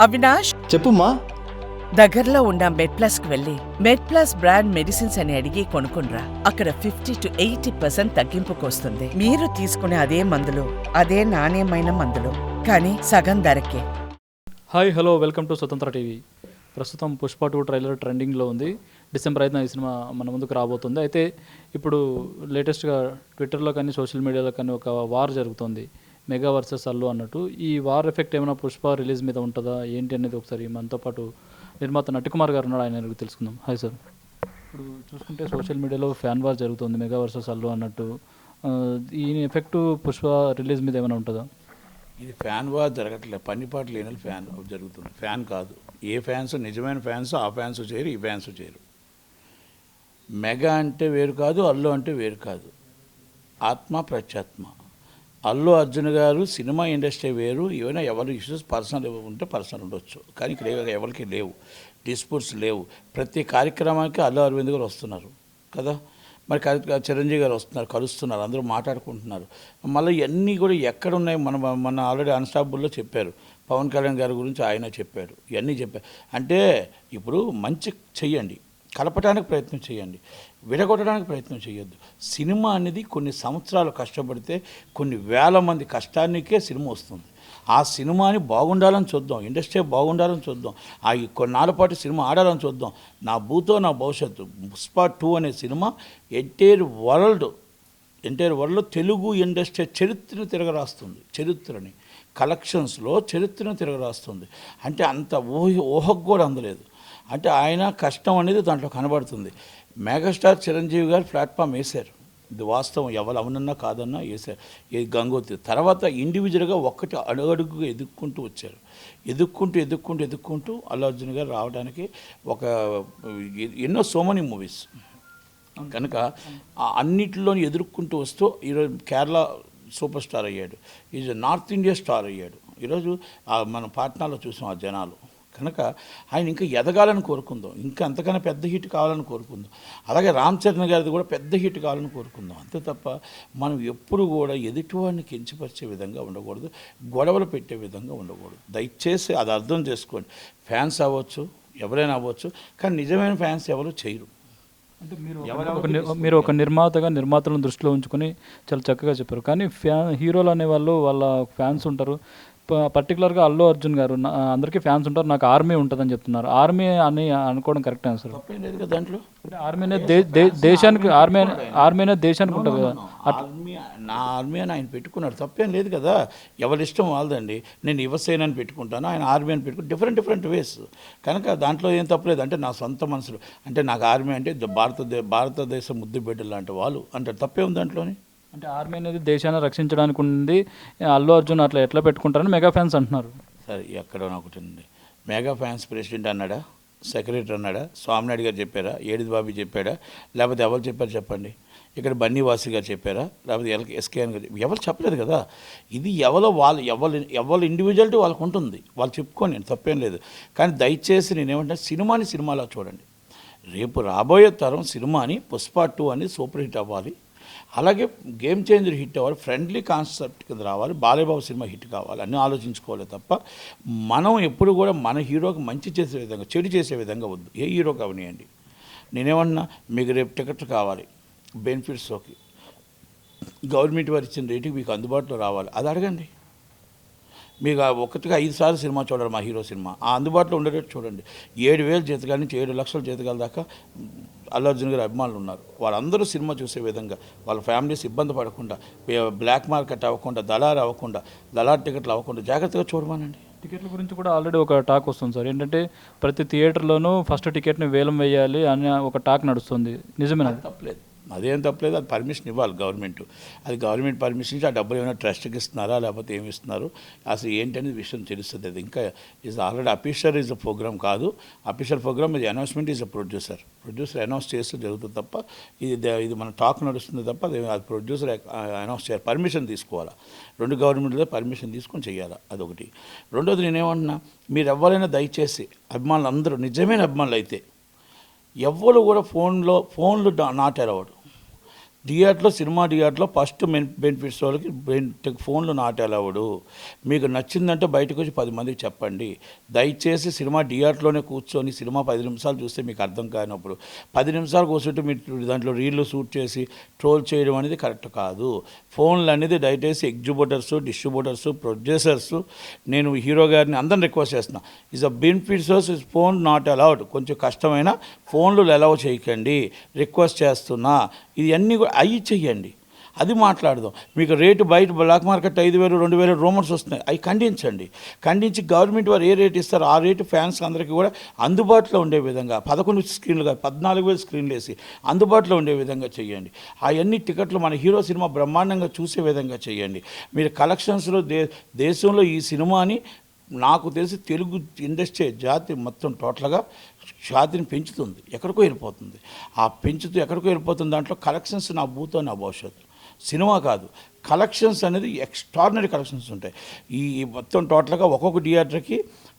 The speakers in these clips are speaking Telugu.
అవినాష్, చెప్పుమా. దగ్గరలో ఉన్న మెడ్ప్లస్ కు వెళ్ళి మెడ్ప్లస్ బ్రాండ్ మెడిసిన్స్ అని అడిగి కొనుక్కునరా. అక్కడ 50 to 80% తగ్గింపుకు వస్తుంది. మీరు తీసుకునే అదే మందులు, అదే నాణ్యమైన మందులు, కానీ సగం ధరకే. హాయ్, హలో, వెల్కమ్ టు స్వతంత్ర టీవీ. ప్రస్తుతం పుష్ప 2 ట్రైలర్ ట్రెండింగ్లో ఉంది. డిసెంబర్ 5న ఈ సినిమా మన ముందుకు రాబోతుంది. అయితే ఇప్పుడు లేటెస్ట్గా ట్విట్టర్లో కానీ సోషల్ మీడియాలో కానీ ఒక వార్ జరుగుతుంది, మెగా వర్సెస్ అల్లు అన్నట్టు. ఈ వార్ ఎఫెక్ట్ ఏమైనా పుష్ప రిలీజ్ మీద ఉంటుందా ఏంటి అనేది ఒకసారి మనతో పాటు నిర్మాత నటికుమార్ గారు ఉన్నాడు, ఆయన తెలుసుకుందాం. Hi sir. ఇప్పుడు చూసుకుంటే సోషల్ మీడియాలో ఫ్యాన్ వార్ జరుగుతుంది, మెగా వర్సెస్ అల్లు అన్నట్టు. ఈ ఎఫెక్ట్ పుష్ప రిలీజ్ మీద ఏమైనా ఉంటుందా? ఇది ఫ్యాన్ వార్ జరగట్లేదు, పన్నిపాటు లేని ఫ్యాన్ జరుగుతుంది. ఫ్యాన్ కాదు, ఏ ఫ్యాన్స్ నిజమైన ఫ్యాన్స్ ఆ ఫ్యాన్స్ చేయరు, ఈ ఫ్యాన్స్ చేయరు. మెగా అంటే వేరు కాదు, అల్లు అంటే వేరు కాదు. ఆత్మ ప్రత్యాత్మ. అల్లు అర్జున్ గారు సినిమా ఇండస్ట్రీ వేరు. ఏమైనా ఎవరి ఇష్యూస్ పర్సనల్ ఉంటే పర్సనల్ ఉండొచ్చు, కానీ ఇక్కడ ఎవరికి లేవు, డిస్ప్యూట్స్ లేవు. ప్రతి కార్యక్రమానికి అల్లు అరవింద్ గారు వస్తున్నారు కదా, మరి చిరంజీవి గారు వస్తున్నారు, కలుస్తున్నారు, అందరూ మాట్లాడుకుంటున్నారు. మళ్ళీ ఇవన్నీ కూడా ఎక్కడ ఉన్నాయి, మన ఆల్రెడీ అన్స్టాపుల్లో చెప్పారు. పవన్ కళ్యాణ్ గారి గురించి ఆయన చెప్పారు, ఇవన్నీ చెప్పారు. అంటే ఇప్పుడు మంచి చెయ్యండి, కలపడానికి ప్రయత్నం చేయండి, విడగొట్టడానికి ప్రయత్నం చేయొద్దు. సినిమా అనేది కొన్ని సంవత్సరాలు కష్టపడితే కొన్ని వేల మంది కష్టానికే సినిమా వస్తుంది. ఆ సినిమాని బాగుండాలని చూద్దాం, ఇండస్ట్రీ బాగుండాలని చూద్దాం, ఆ కొన్నాళ్ళ పాటు సినిమా ఆడాలని చూద్దాం. నా భూతో నా భవిష్యత్తు పుష్ప 2 అనే సినిమా ఎంటైర్ వరల్డ్లో తెలుగు ఇండస్ట్రీ చరిత్రను తిరగరాస్తుంది. చరిత్రని కలెక్షన్స్లో చరిత్రను తిరగరాస్తుంది. అంటే అంత ఊహకు కూడా అందలేదు. అంటే ఆయన కష్టం అనేది దాంట్లో కనబడుతుంది. మెగాస్టార్ చిరంజీవి గారు ప్లాట్ఫామ్ వేశారు, ఇది వాస్తవం, ఎవరు అవునన్నా కాదన్నా వేశారు. ఈ గంగోత్రి తర్వాత ఇండివిజువల్గా ఒక్కటి అడుగడుగుగా ఎదుక్కుంటూ వచ్చారు. ఎదుక్కుంటూ అల్లు అర్జున్ గారు రావడానికి ఒక ఎన్నో సోమని మూవీస్ కనుక అన్నిటిలోని ఎదుర్కొంటూ వస్తూ ఈరోజు కేరళ సూపర్ స్టార్ అయ్యాడు, ఈజ్ నార్త్ ఇండియా స్టార్ అయ్యాడు. ఈరోజు మన పాట్నాలో చూసాం ఆ జనాలు. కనుక ఆయన ఇంకా ఎదగాలని కోరుకుందాం, ఇంకా అంతకన్నా పెద్ద హిట్ కావాలని కోరుకుందాం. అలాగే రామ్ చరణ్ గారిది కూడా పెద్ద హిట్ కావాలని కోరుకుందాం. అంతే తప్ప మనం ఎప్పుడు కూడా ఎదుటివాడిని కించపరిచే విధంగా ఉండకూడదు, గొడవలు పెట్టే విధంగా ఉండకూడదు. దయచేసి అది అర్థం చేసుకోండి. ఫ్యాన్స్ అవ్వచ్చు, ఎవరైనా అవ్వచ్చు, కానీ నిజమైన ఫ్యాన్స్ ఎవరు చేయరు. అంటే మీరు ఒక నిర్మాతగా నిర్మాతలను దృష్టిలో ఉంచుకొని చాలా చక్కగా చెప్పారు. కానీ హీరోలు అనేవాళ్ళు వాళ్ళ ఫ్యాన్స్ ఉంటారు. పర్టికులర్గా అల్లు అర్జున్ గారు అందరికీ ఫ్యాన్స్ ఉంటారు, నాకు ఆర్మీ ఉంటుందని చెప్తున్నారు. ఆర్మీ అని అనుకోవడం కరెక్ట్ ఆన్సర్. దాంట్లో ఆర్మీ దేశానికి ఆర్మీ అనేది దేశానికి ఉంటుంది కదా. నా ఆర్మీ అని ఆయన పెట్టుకున్నాడు, తప్పేం లేదు కదా. ఎవరి ఇష్టం వాళ్ళదండి. నేను యువసేన అని పెట్టుకుంటాను, ఆయన ఆర్మీ అని పెట్టుకుంటాను. Different ways. కనుక దాంట్లో ఏం తప్పలేదు. అంటే నా సొంత మనసులో అంటే నాకు ఆర్మీ అంటే భారతదేశ ముద్దు బిడ్డలు లాంటి వాళ్ళు అంటే తప్పే ఉంది దాంట్లోని. అంటే ఆర్మీ అనేది దేశాన్ని రక్షించడానికి ఉంది, అల్లు అర్జున్ అట్లా ఎట్లా పెట్టుకుంటారని మెగా ఫ్యాన్స్ అంటున్నారు. సరే, ఎక్కడో ఒకటి ఉంది. మెగా ఫ్యాన్స్ ప్రెసిడెంట్ అన్నాడా, సెక్రటరీ అన్నాడా, స్వామినాయుడు గారు చెప్పారా, ఏడిది బాబు చెప్పాడా, లేకపోతే ఎవరు చెప్పారు చెప్పండి? ఇక్కడ బన్నీవాసి గారు చెప్పారా, లేకపోతే ఎస్కేఎన్ గారు ఎవరు చెప్పలేదు కదా. ఇది ఎవరు ఇండివిజువాలిటీ వాళ్ళకు ఉంటుంది, వాళ్ళు చెప్పుకోండి, తప్పేం లేదు. కానీ దయచేసి నేనేమంటే సినిమాని సినిమాలో చూడండి. రేపు రాబోయే తరం సినిమాని పుష్ప 2 అని సూపర్ హిట్ అవ్వాలి, అలాగే గేమ్ చేంజర్ హిట్ అవ్వాలి, ఫ్రెండ్లీ కాన్సెప్ట్ కింద రావాలి, బాలయ్యబాబు సినిమా హిట్ కావాలి, అన్నీ ఆలోచించుకోవాలి తప్ప మనం ఎప్పుడు కూడా మన హీరోకి మంచి చేసే విధంగా చెడు చేసే విధంగా వద్దు. ఏ హీరో కావనియండి. నేనేమన్నా మీకు రేపు టికెట్లు కావాలి, బెనిఫిట్స్లోకి గవర్నమెంట్ వారు ఇచ్చిన రేటుకి మీకు అందుబాటులో రావాలి, అది అడగండి. మీకు ఒకటిగా 5 సార్లు సినిమా చూడాలి, మా హీరో సినిమా ఆ అందుబాటులో ఉండేటట్టు చూడండి. 7,000 జీతకాల నుంచి 7 లక్షల జీతకాల దాకా అల్లు అర్జున్ గారి అభిమానులు ఉన్నారు. వాళ్ళందరూ సినిమా చూసే విధంగా, వాళ్ళ ఫ్యామిలీస్ ఇబ్బంది పడకుండా, బ్లాక్ మార్కెట్ అవ్వకుండా, దళారు అవ్వకుండా, దళారు టికెట్లు అవ్వకుండా జాగ్రత్తగా చూడమానండి. టికెట్ల గురించి కూడా ఆల్రెడీ ఒక టాక్ వస్తుంది సార్. ఏంటంటే ప్రతి థియేటర్లోనూ ఫస్ట్ టికెట్ని వేలం వేయాలి అని ఒక టాక్ నడుస్తుంది, నిజమేనా? తప్పలేదు, అదేం తప్పలేదు. అది పర్మిషన్ ఇవ్వాలి గవర్నమెంట్. అది గవర్నమెంట్ పర్మిషన్ ఇచ్చి ఆ డబ్బులు ఏమైనా ట్రస్ట్కి ఇస్తున్నారా లేకపోతే ఏమి ఇస్తున్నారు అసలు ఏంటనేది విషయం తెలుస్తుంది. అది ఇంకా already official is a programme కాదు. అఫీషియల్ ప్రోగ్రామ్ ఇది announcement is a producer announce చేస్తూ జరుగుతుంది తప్ప ఇది మన టాక్ నడుస్తుంది తప్ప అది ప్రొడ్యూసర్ అనౌన్స్ చేయాలి, పర్మిషన్ తీసుకోవాలా. 2 గవర్నమెంట్లో పర్మిషన్ తీసుకొని చేయాలా, అదొకటి. రెండోది నేనేమంటున్నా, మీరు ఎవరైనా దయచేసి అభిమానులు అందరూ నిజమైన అభిమానులు అయితే ఎవ్వరు కూడా ఫోన్లు నాట్ అలౌడ్. థియేటర్లో ఫస్ట్ బెనిఫిట్స్ వాళ్ళకి ఫోన్లు నాట్ అలౌడ్. మీకు నచ్చిందంటే బయటకు వచ్చి 10 మందికి చెప్పండి. దయచేసి సినిమా థియేటర్లోనే కూర్చొని సినిమా 10 నిమిషాలు చూస్తే మీకు అర్థం కానప్పుడు 10 నిమిషాలు కూర్చుంటే మీరు దాంట్లో రీళ్లు షూట్ చేసి ట్రోల్ చేయడం అనేది కరెక్ట్ కాదు. ఫోన్లు అనేది దయచేసి ఎగ్జిబ్యూటర్స్, డిస్ట్రిబ్యూటర్స్, ప్రొడ్యూసర్స్, నేను హీరో గారిని అందరిని రిక్వెస్ట్ చేస్తున్నా, is a benefits is phone not allowed. కొంచెం కష్టమైన ఫోన్లు అలౌ చేయకండి, రిక్వెస్ట్ చేస్తున్నా. ఇది అన్నీ కూడా అవి చెయ్యండి, అది మాట్లాడదాం. మీకు రేటు బయట బ్లాక్ మార్కెట్ 5,000, 2,000 రూమర్స్ వస్తున్నాయి, అవి ఖండించి గవర్నమెంట్ వారు ఏ రేట్ ఇస్తారో ఆ రేటు ఫ్యాన్స్ అందరికీ కూడా అందుబాటులో ఉండే విధంగా 11 స్క్రీన్లు కాదు 14,000 స్క్రీన్లు వేసి అందుబాటులో ఉండే విధంగా చేయండి. అవన్నీ టికెట్లు మన హీరో సినిమా బ్రహ్మాండంగా చూసే విధంగా చేయండి. మీరు కలెక్షన్స్లో దేశంలో ఈ సినిమాని నాకు తెలిసి తెలుగు ఇండస్ట్రీ జాతి మొత్తం టోటల్గా జాతిని పెంచుతుంది, ఎక్కడికో వెళ్ళిపోతుంది. ఆ పెంచుతూ ఎక్కడికో వెళ్ళిపోతుంది. దాంట్లో కలెక్షన్స్ నా భూతో నా భవిష్యత్తు. సినిమా కాదు, కలెక్షన్స్ అనేది ఎక్స్ట్రాడినరీ కలెక్షన్స్ ఉంటాయి. ఈ మొత్తం టోటల్గా ఒక్కొక్క థియేటర్కి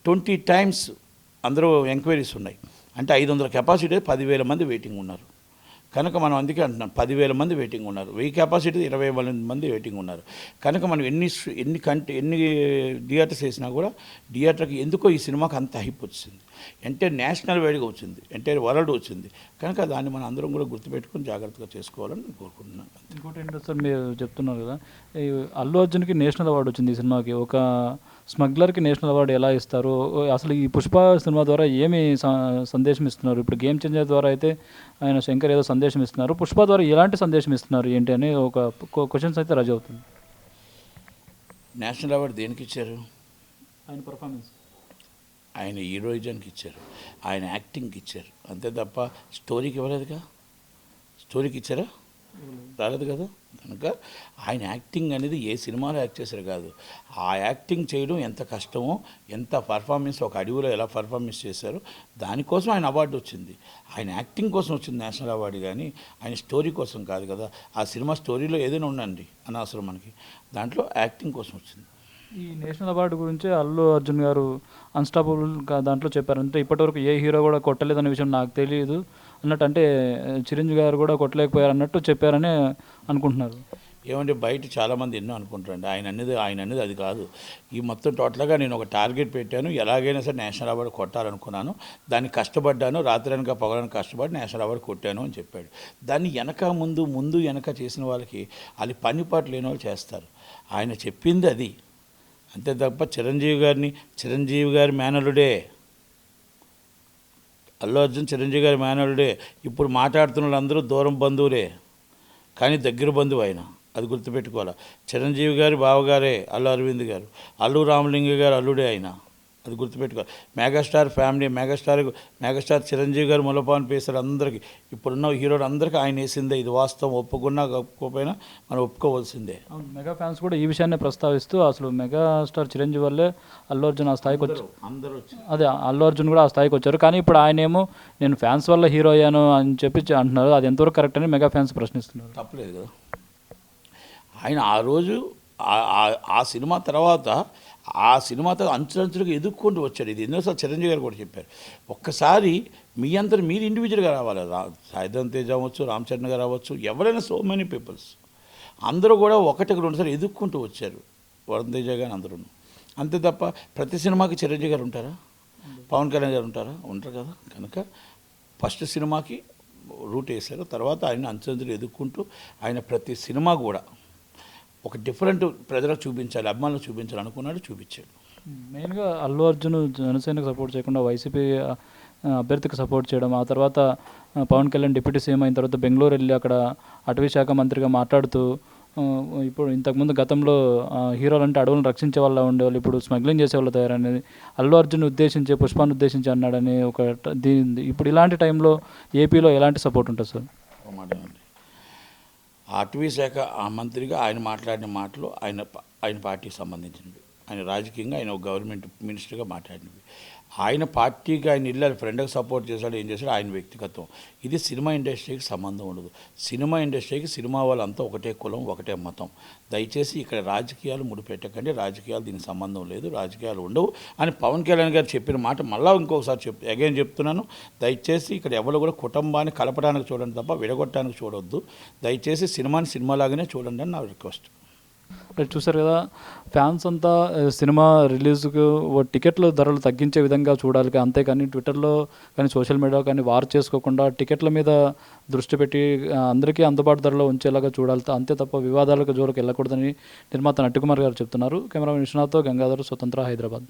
20 times అందరూ ఎంక్వైరీస్ ఉన్నాయి. అంటే 500 కెపాసిటీ 10,000 మంది వెయిటింగ్ ఉన్నారు. కనుక మనం అందుకే అంటున్నాం 10,000 మంది వెయిటింగ్ ఉన్నారు. 1000 కెపాసిటీ 20,000 మంది వెయిటింగ్ ఉన్నారు. కనుక మనం ఎన్ని థియేటర్స్ వేసినా కూడా థియేటర్కి ఎందుకో ఈ సినిమాకి అంత హైప్ వచ్చింది. అంటే నేషనల్ వైడ్గా వచ్చింది, ఎంటైర్ వరల్డ్ వచ్చింది. కనుక దాన్ని మనం అందరం కూడా గుర్తుపెట్టుకొని జాగ్రత్తగా చేసుకోవాలని నేను కోరుకుంటున్నాను. ఇంకోటి ఏంటో సార్, మీరు చెప్తున్నారు కదా, ఈ అల్లు అర్జున్కి నేషనల్ అవార్డు వచ్చింది ఈ సినిమాకి. ఒక స్మగ్లర్కి నేషనల్ అవార్డు ఎలా ఇస్తారు? అసలు ఈ పుష్ప సినిమా ద్వారా ఏమి సందేశం ఇస్తున్నారు? ఇప్పుడు గేమ్ చేంజర్ ద్వారా అయితే ఆయన శంకర్ ఏదో సందేశం ఇస్తున్నారు, పుష్ప ద్వారా ఎలాంటి సందేశం ఇస్తున్నారు ఏంటి అని ఒక క్వశ్చన్స్ అయితే రాజు అవుతుంది. నేషనల్ అవార్డు దేనికి ఇచ్చారు? ఆయన పర్ఫార్మెన్స్, ఆయన హీరోయిజన్కి ఇచ్చారు, ఆయన యాక్టింగ్కి ఇచ్చారు, అంతే తప్ప స్టోరీకి ఇవ్వలేదుగా. స్టోరీకి ఇచ్చారా? రాలేదు కదా. కనుక ఆయన యాక్టింగ్ అనేది ఏ సినిమాలో యాక్ట్ చేశారు కాదు, ఆ యాక్టింగ్ చేయడం ఎంత కష్టమో, ఎంత పర్ఫార్మెన్స్ ఒక అడవిలో ఎలా పర్ఫార్మెన్స్ చేశారో దానికోసం ఆయన అవార్డు వచ్చింది. ఆయన యాక్టింగ్ కోసం వచ్చింది నేషనల్ అవార్డు, కానీ ఆయన స్టోరీ కోసం కాదు కదా. ఆ సినిమా స్టోరీలో ఏదైనా ఉండండి అనవసరం మనకి, దాంట్లో యాక్టింగ్ కోసం వచ్చింది. ఈ నేషనల్ అవార్డు గురించి అల్లు అర్జున్ గారు అన్స్టాపబుల్ దాంట్లో చెప్పారు. అంటే ఇప్పటివరకు ఏ హీరో కూడా కొట్టలేదనే విషయం నాకు తెలియదు అన్నట్టు, అంటే చిరంజీవి గారు కూడా కొట్టలేకపోయారు అన్నట్టు చెప్పారని అనుకుంటున్నారు. ఏమంటే బయట చాలామంది ఎన్నో అనుకుంటారండి. ఆయన అనేది అది కాదు. ఈ మొత్తం టోటల్గా నేను ఒక టార్గెట్ పెట్టాను, ఎలాగైనా సరే నేషనల్ అవార్డు కొట్టాలనుకున్నాను, దాన్ని కష్టపడ్డాను, రాత్రనక పగలనక కష్టపడి నేషనల్ అవార్డు కొట్టాను అని చెప్పాడు. దాన్ని ముందు వెనక చేసిన వాళ్ళకి అది పనిపాటు లేని వాళ్ళు చేస్తారు. ఆయన చెప్పింది అది, అంతే తప్ప చిరంజీవి గారి మేనలుడే, అల్లు అర్జున్ చిరంజీవి గారి మేనలుడే. ఇప్పుడు మాట్లాడుతున్న వాళ్ళందరూ దూరం బంధువులే, కానీ దగ్గర బంధువు ఆయన, అది గుర్తుపెట్టుకోవాలి. చిరంజీవి గారి బావగారే అల్లు అరవింద్ గారు, అల్లు రామలింగ గారు అల్లుడే ఆయన, అది గుర్తుపెట్టుకోవాలి. మెగాస్టార్ ఫ్యామిలీ, మెగాస్టార్ చిరంజీవి గారు ములపాన్ పేసారు అందరికీ, ఇప్పుడున్న హీరోలు అందరికీ ఆయన వేసిందే. ఇది వాస్తవం, ఒప్పుకున్నా ఒప్పుకోపోయినా మనం ఒప్పుకోవాల్సిందే. మెగా ఫ్యాన్స్ కూడా ఈ విషయాన్ని ప్రస్తావిస్తూ అసలు మెగాస్టార్ చిరంజీవి వల్లే అల్లు అర్జున్ ఆ స్థాయికి వచ్చారు, అదే అల్లు అర్జున్ కూడా ఆ స్థాయికి వచ్చారు. కానీ ఇప్పుడు ఆయన ఏమో నేను ఫ్యాన్స్ వల్ల హీరో అయ్యాను అని చెప్పి అంటున్నారు. అది ఎంతవరకు కరెక్ట్ అని మెగా ఫ్యాన్స్ ప్రశ్నిస్తున్నారు. తప్పలేదు కదా. ఆయన ఆ రోజు ఆ సినిమా తర్వాత అంచులంచులుగా ఎదుక్కుంటూ వచ్చాడు. ఇది ఎన్నోసార్లు చిరంజీవి గారు కూడా చెప్పారు. ఒక్కసారి మీ అంతా మీరు ఇండివిజువల్గా రావాలి. సాయిధరం తేజ్ అవ్వచ్చు, రామ్ చరణ్ గారు అవ్వచ్చు, ఎవరైనా సో మెనీ పీపుల్స్ అందరూ కూడా 1-2 ఎదుక్కుంటూ వచ్చారు. వరుణ్ తేజ గారు అందరూ. అంతే తప్ప ప్రతి సినిమాకి చిరంజీవి గారు ఉంటారా? పవన్ కళ్యాణ్ గారు ఉంటారా? ఉంటారు కదా. కనుక ఫస్ట్ సినిమాకి రూట్ వేశారు, తర్వాత ఆయన అంచులంచులు ఎదుక్కుంటూ ఆయన ప్రతి సినిమా కూడా ఒక డిఫరెంట్ ప్రజలకు చూపించాలి, అభిమానులకు చూపించాలి అనుకున్నాడు, చూపించాడు. మెయిన్గా అల్లు అర్జున్ జనసేనకు సపోర్ట్ చేయకుండా వైసీపీ అభ్యర్థికి సపోర్ట్ చేయడం, ఆ తర్వాత పవన్ కళ్యాణ్ డిప్యూటీ సీఎం అయిన తర్వాత బెంగళూరు వెళ్ళి అక్కడ అటవీ శాఖ మంత్రిగా మాట్లాడుతూ, ఇప్పుడు ఇంతకుముందు గతంలో హీరోలు అంటే అడవులను రక్షించే వాళ్ళ ఉండేవాళ్ళు, ఇప్పుడు స్మగ్లింగ్ చేసే వాళ్ళు తయారనేది అల్లు అర్జున్ ఉద్దేశించి పుష్పాన్ని ఉద్దేశించి అన్నాడని ఒక దీని. ఇప్పుడు ఇలాంటి టైంలో ఏపీలో ఎలాంటి సపోర్ట్ ఉంటుంది సార్? అటవీ శాఖ ఆ మంత్రిగా ఆయన మాట్లాడిన మాటలు ఆయన పార్టీకి సంబంధించినవి. ఆయన రాజకీయంగా ఆయన ఒక గవర్నమెంట్ మినిస్టర్గా మాట్లాడినవి. ఆయన పార్టీకి ఆయన ఇల్లు ఫ్రెండ్కి సపోర్ట్ చేశాడు, ఏం చేశాడు ఆయన వ్యక్తిగతం. ఇది సినిమా ఇండస్ట్రీకి సంబంధం ఉండదు. సినిమా ఇండస్ట్రీకి సినిమా వాళ్ళంతా ఒకటే కులం, ఒకటే మతం. దయచేసి ఇక్కడ రాజకీయాలు ముడిపెట్టకండి, రాజకీయాలు దీనికి సంబంధం లేదు, రాజకీయాలు ఉండవు అని పవన్ కళ్యాణ్ గారు చెప్పిన మాట మళ్ళీ ఇంకొకసారి అగైన్ చెప్తున్నాను. దయచేసి ఇక్కడ ఎవరు కూడా కుటుంబాన్ని కలపడానికి చూడండి తప్ప విడగొట్టడానికి చూడొద్దు. దయచేసి సినిమాని సినిమాలాగానే చూడండి అని నా రిక్వెస్ట్. రైట్, చూసారు కదా, ఫ్యాన్స్ అంతా సినిమా రిలీజ్కు టికెట్ల ధరలు తగ్గించే విధంగా చూడాలి, అంతేకాని ట్విట్టర్లో కానీ సోషల్ మీడియా కానీ వార్ చేసుకోకుండా టికెట్ల మీద దృష్టి పెట్టి అందరికీ అందుబాటు ధరలో ఉంచేలాగా చూడాలి, అంతే తప్ప వివాదాలకు జోలికి వెళ్ళకూడదని నిర్మాత నట్టికుమార్ గారు చెప్తున్నారు. కెమెరామెన్ విశ్వనాథ్తో గంగాధర్, స్వతంత్ర, హైదరాబాద్.